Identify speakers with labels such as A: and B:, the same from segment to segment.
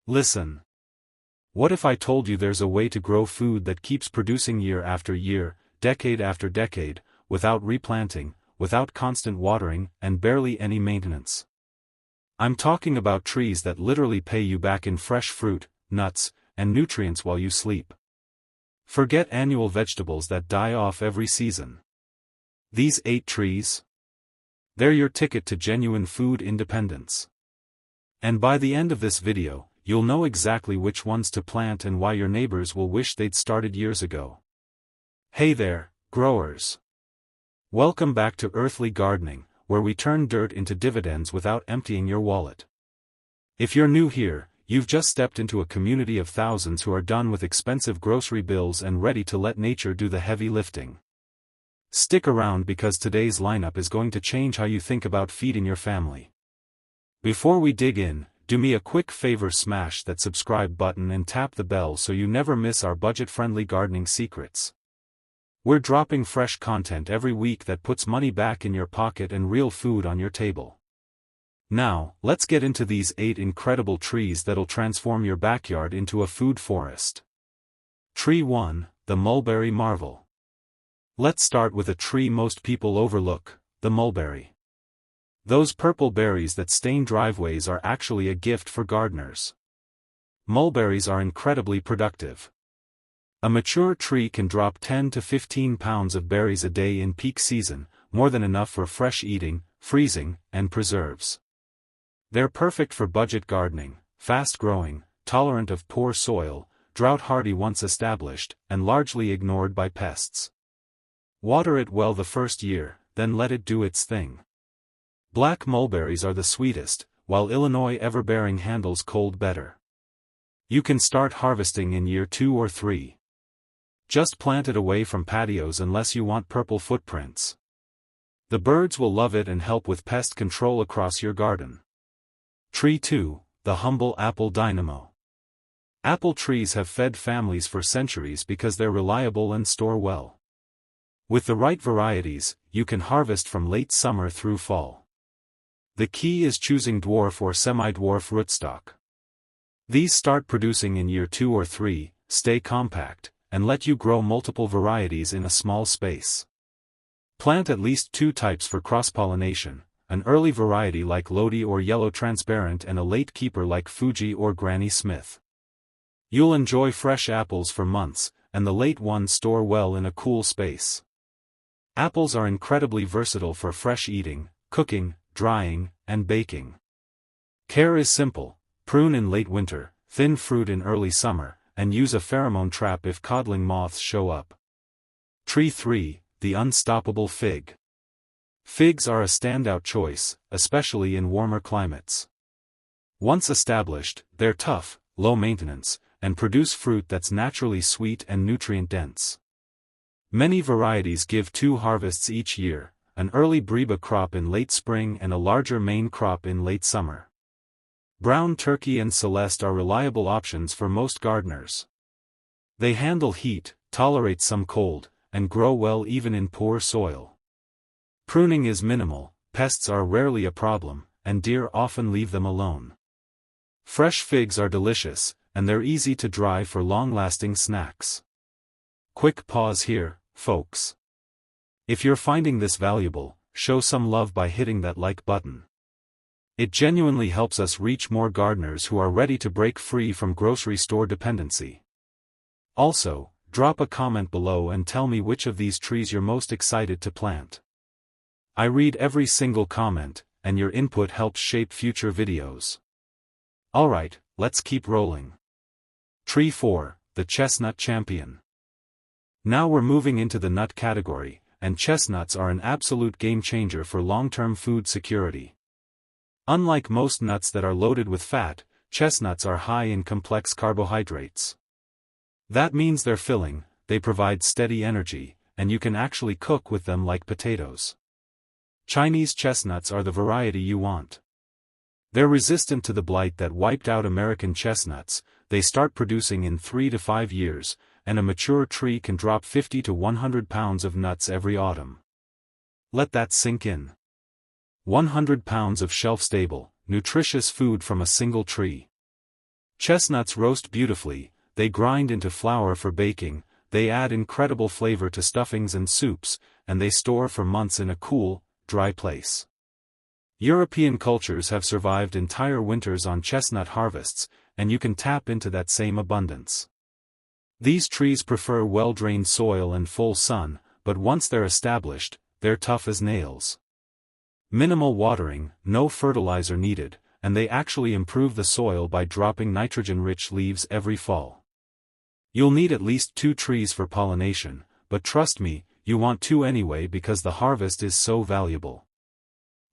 A: Listen. What if I told you there's a way to grow food that keeps producing year after year, decade after decade, without replanting, without constant watering, and barely any maintenance? I'm talking about trees that literally pay you back in fresh fruit, nuts, and nutrients while you sleep. Forget annual vegetables that die off every season. These 8 trees? They're your ticket to genuine food independence. And by the end of this video, you'll know exactly which ones to plant and why your neighbors will wish they'd started years ago. Hey there, growers. Welcome back to Earthly Gardening, where we turn dirt into dividends without emptying your wallet. If you're new here, you've just stepped into a community of thousands who are done with expensive grocery bills and ready to let nature do the heavy lifting. Stick around because today's lineup is going to change how you think about feeding your family. Before we dig in, do me a quick favor: smash that subscribe button and tap the bell so you never miss our budget-friendly gardening secrets. We're dropping fresh content every week that puts money back in your pocket and real food on your table. Now, let's get into these 8 incredible trees that'll transform your backyard into a food forest. Tree 1, the mulberry marvel. Let's start with a tree most people overlook, the mulberry. Those purple berries that stain driveways are actually a gift for gardeners. Mulberries are incredibly productive. A mature tree can drop 10 to 15 pounds of berries a day in peak season, more than enough for fresh eating, freezing, and preserves. They're perfect for budget gardening, fast-growing, tolerant of poor soil, drought-hardy once established, and largely ignored by pests. Water it well the first year, then let it do its thing. Black mulberries are the sweetest, while Illinois everbearing handles cold better. You can start harvesting in year 2 or 3. Just plant it away from patios unless you want purple footprints. The birds will love it and help with pest control across your garden. Tree 2, the humble apple dynamo. Apple trees have fed families for centuries because they're reliable and store well. With the right varieties, you can harvest from late summer through fall. The key is choosing dwarf or semi-dwarf rootstock. These start producing in year 2 or 3, stay compact, and let you grow multiple varieties in a small space. Plant at least 2 types for cross-pollination, an early variety like Lodi or Yellow Transparent and a late keeper like Fuji or Granny Smith. You'll enjoy fresh apples for months, and the late ones store well in a cool space. Apples are incredibly versatile for fresh eating, cooking, drying, and baking. Care is simple: prune in late winter, thin fruit in early summer, and use a pheromone trap if codling moths show up. Tree 3, the unstoppable fig. Figs are a standout choice, especially in warmer climates. Once established, they're tough, low maintenance, and produce fruit that's naturally sweet and nutrient-dense. Many varieties give 2 harvests each year, an early breba crop in late spring and a larger main crop in late summer. Brown Turkey and Celeste are reliable options for most gardeners. They handle heat, tolerate some cold, and grow well even in poor soil. Pruning is minimal, pests are rarely a problem, and deer often leave them alone. Fresh figs are delicious, and they're easy to dry for long-lasting snacks. Quick pause here, folks. If you're finding this valuable, show some love by hitting that like button. It genuinely helps us reach more gardeners who are ready to break free from grocery store dependency. Also, drop a comment below and tell me which of these trees you're most excited to plant. I read every single comment, and your input helps shape future videos. Alright, let's keep rolling. Tree 4, the chestnut champion. Now we're moving into the nut category, and chestnuts are an absolute game-changer for long-term food security. Unlike most nuts that are loaded with fat, chestnuts are high in complex carbohydrates. That means they're filling, they provide steady energy, and you can actually cook with them like potatoes. Chinese chestnuts are the variety you want. They're resistant to the blight that wiped out American chestnuts. They start producing in 3 to 5 years, and a mature tree can drop 50 to 100 pounds of nuts every autumn. Let that sink in. 100 pounds of shelf-stable, nutritious food from a single tree. Chestnuts roast beautifully, they grind into flour for baking, they add incredible flavor to stuffings and soups, and they store for months in a cool, dry place. European cultures have survived entire winters on chestnut harvests, and you can tap into that same abundance. These trees prefer well-drained soil and full sun, but once they're established, they're tough as nails. Minimal watering, no fertilizer needed, and they actually improve the soil by dropping nitrogen-rich leaves every fall. You'll need at least 2 trees for pollination, but trust me, you want 2 anyway because the harvest is so valuable.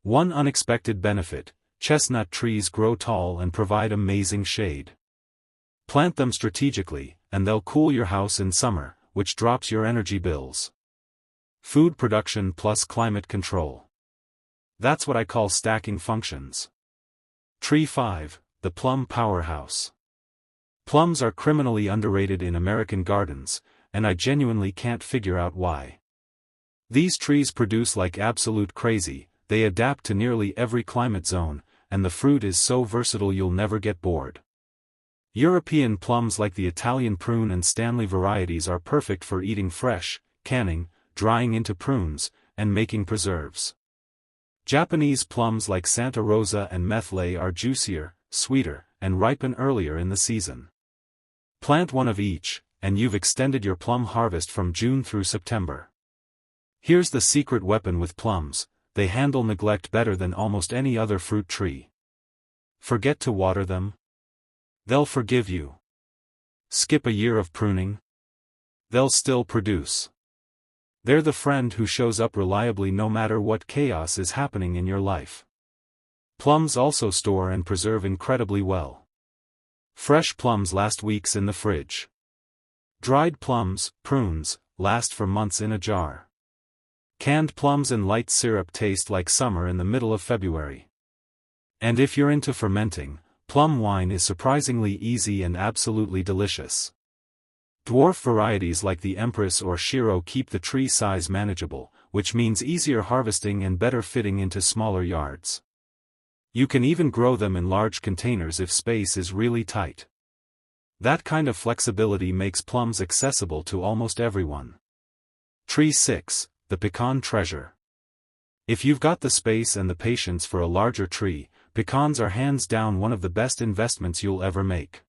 A: One unexpected benefit: chestnut trees grow tall and provide amazing shade. Plant them strategically, and they'll cool your house in summer, which drops your energy bills. Food production plus climate control. That's what I call stacking functions. Tree 5, the plum powerhouse. Plums are criminally underrated in American gardens, and I genuinely can't figure out why. These trees produce like absolute crazy, they adapt to nearly every climate zone, and the fruit is so versatile you'll never get bored. European plums like the Italian prune and Stanley varieties are perfect for eating fresh, canning, drying into prunes, and making preserves. Japanese plums like Santa Rosa and Methley are juicier, sweeter, and ripen earlier in the season. Plant one of each, and you've extended your plum harvest from June through September. Here's the secret weapon with plums: they handle neglect better than almost any other fruit tree. Forget to water them? They'll forgive you. Skip a year of pruning? They'll still produce. They're the friend who shows up reliably no matter what chaos is happening in your life. Plums also store and preserve incredibly well. Fresh plums last weeks in the fridge. Dried plums, prunes, last for months in a jar. Canned plums and light syrup taste like summer in the middle of February. And if you're into fermenting, plum wine is surprisingly easy and absolutely delicious. Dwarf varieties like the Empress or Shiro keep the tree size manageable, which means easier harvesting and better fitting into smaller yards. You can even grow them in large containers if space is really tight. That kind of flexibility makes plums accessible to almost everyone. Tree 6, the pecan treasure. If you've got the space and the patience for a larger tree, pecans are hands down one of the best investments you'll ever make.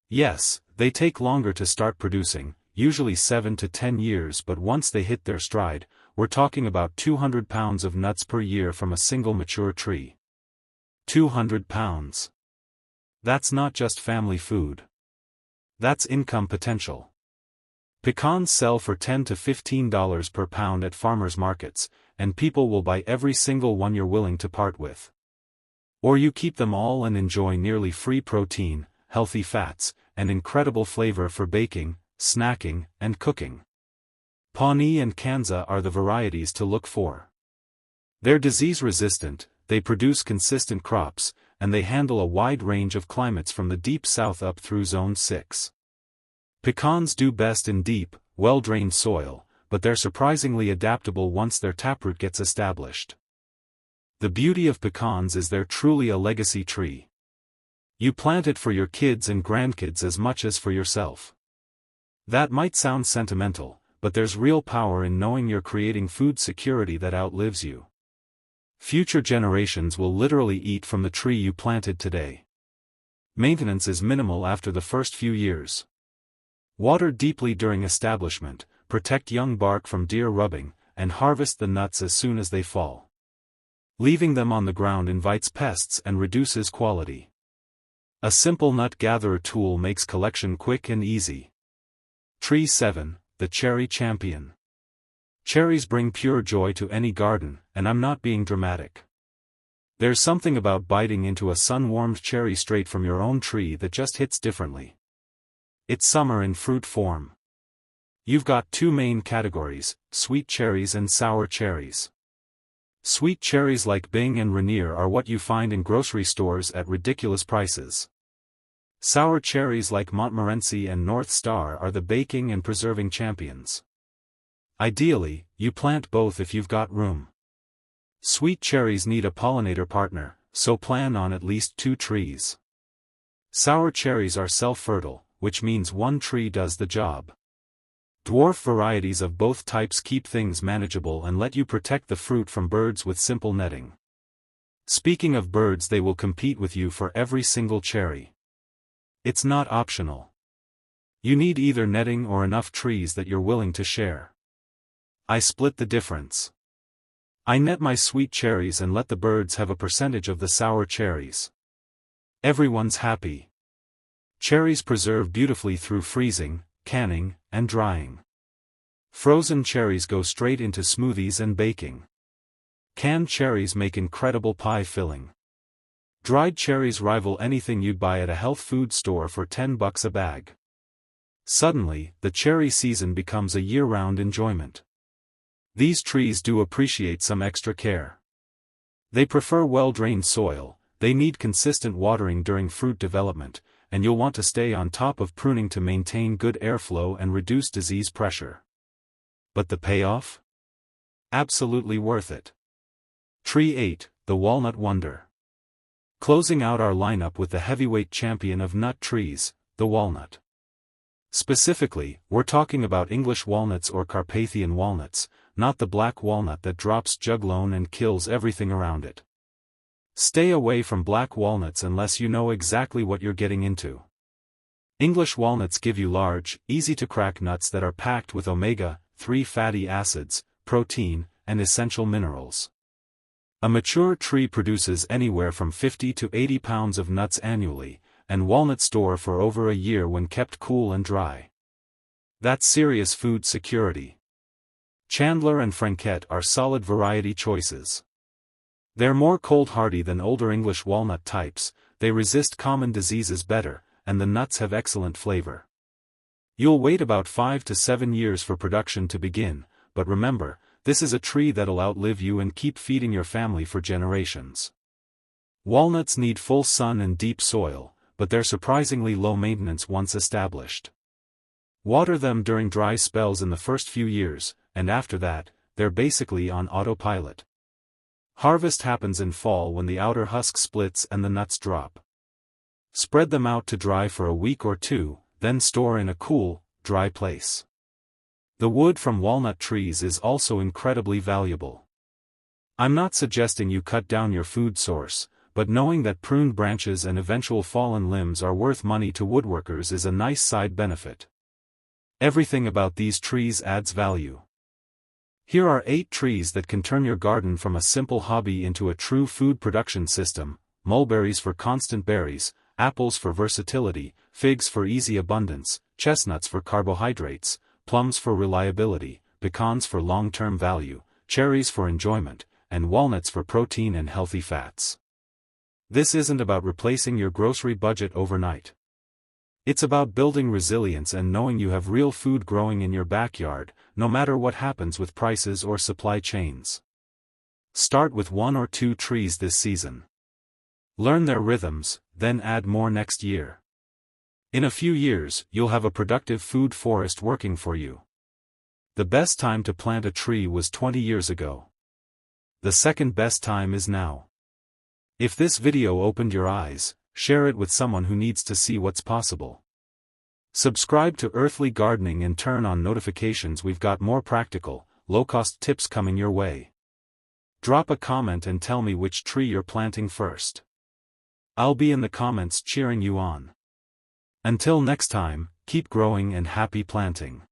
A: Yes, they take longer to start producing, usually 7 to 10 years, but once they hit their stride, we're talking about 200 pounds of nuts per year from a single mature tree. 200 pounds. That's not just family food. That's income potential. Pecans sell for $10 to $15 per pound at farmers markets, and people will buy every single one you're willing to part with. Or you keep them all and enjoy nearly free protein, healthy fats, and incredible flavor for baking, snacking, and cooking. Pawnee and Kanza are the varieties to look for. They're disease-resistant, they produce consistent crops, and they handle a wide range of climates from the deep south up through Zone 6. Pecans do best in deep, well-drained soil, but they're surprisingly adaptable once their taproot gets established. The beauty of pecans is they're truly a legacy tree. You plant it for your kids and grandkids as much as for yourself. That might sound sentimental, but there's real power in knowing you're creating food security that outlives you. Future generations will literally eat from the tree you planted today. Maintenance is minimal after the first few years. Water deeply during establishment, protect young bark from deer rubbing, and harvest the nuts as soon as they fall. Leaving them on the ground invites pests and reduces quality. A simple nut gatherer tool makes collection quick and easy. Tree 7, the cherry champion. Cherries bring pure joy to any garden, and I'm not being dramatic. There's something about biting into a sun-warmed cherry straight from your own tree that just hits differently. It's summer in fruit form. You've got 2 main categories, sweet cherries and sour cherries. Sweet cherries like Bing and Rainier are what you find in grocery stores at ridiculous prices. Sour cherries like Montmorency and North Star are the baking and preserving champions. Ideally, you plant both if you've got room. Sweet cherries need a pollinator partner, so plan on at least 2 trees. Sour cherries are self-fertile, which means one tree does the job. Dwarf varieties of both types keep things manageable and let you protect the fruit from birds with simple netting. Speaking of birds, they will compete with you for every single cherry. It's not optional. You need either netting or enough trees that you're willing to share. I split the difference. I net my sweet cherries and let the birds have a percentage of the sour cherries. Everyone's happy. Cherries preserve beautifully through freezing, canning, and drying. Frozen cherries go straight into smoothies and baking. Canned cherries make incredible pie filling. Dried cherries rival anything you'd buy at a health food store for $10 a bag. Suddenly, the cherry season becomes a year-round enjoyment. These trees do appreciate some extra care. They prefer well-drained soil, they need consistent watering during fruit development, and you'll want to stay on top of pruning to maintain good airflow and reduce disease pressure. But the payoff? Absolutely worth it. Tree 8, the Walnut Wonder. Closing out our lineup with the heavyweight champion of nut trees, the walnut. Specifically, we're talking about English walnuts or Carpathian walnuts, not the black walnut that drops juglone and kills everything around it. Stay away from black walnuts unless you know exactly what you're getting into. English walnuts give you large, easy-to-crack nuts that are packed with omega-3 fatty acids, protein, and essential minerals. A mature tree produces anywhere from 50 to 80 pounds of nuts annually, and walnuts store for over a year when kept cool and dry. That's serious food security. Chandler and Franquette are solid variety choices. They're more cold-hardy than older English walnut types, they resist common diseases better, and the nuts have excellent flavor. You'll wait about 5 to 7 years for production to begin, but remember, this is a tree that'll outlive you and keep feeding your family for generations. Walnuts need full sun and deep soil, but they're surprisingly low maintenance once established. Water them during dry spells in the first few years, and after that, they're basically on autopilot. Harvest happens in fall when the outer husk splits and the nuts drop. Spread them out to dry for a week or two, then store in a cool, dry place. The wood from walnut trees is also incredibly valuable. I'm not suggesting you cut down your food source, but knowing that pruned branches and eventual fallen limbs are worth money to woodworkers is a nice side benefit. Everything about these trees adds value. Here are 8 trees that can turn your garden from a simple hobby into a true food production system: mulberries for constant berries, apples for versatility, figs for easy abundance, chestnuts for carbohydrates, plums for reliability, pecans for long-term value, cherries for enjoyment, and walnuts for protein and healthy fats. This isn't about replacing your grocery budget overnight. It's about building resilience and knowing you have real food growing in your backyard, no matter what happens with prices or supply chains. Start with 1 or 2 trees this season. Learn their rhythms, then add more next year. In a few years, you'll have a productive food forest working for you. The best time to plant a tree was 20 years ago. The second best time is now. If this video opened your eyes, share it with someone who needs to see what's possible. Subscribe to Earthly Gardening and turn on notifications. We've got more practical, low-cost tips coming your way. Drop a comment and tell me which tree you're planting first. I'll be in the comments cheering you on. Until next time, keep growing and happy planting.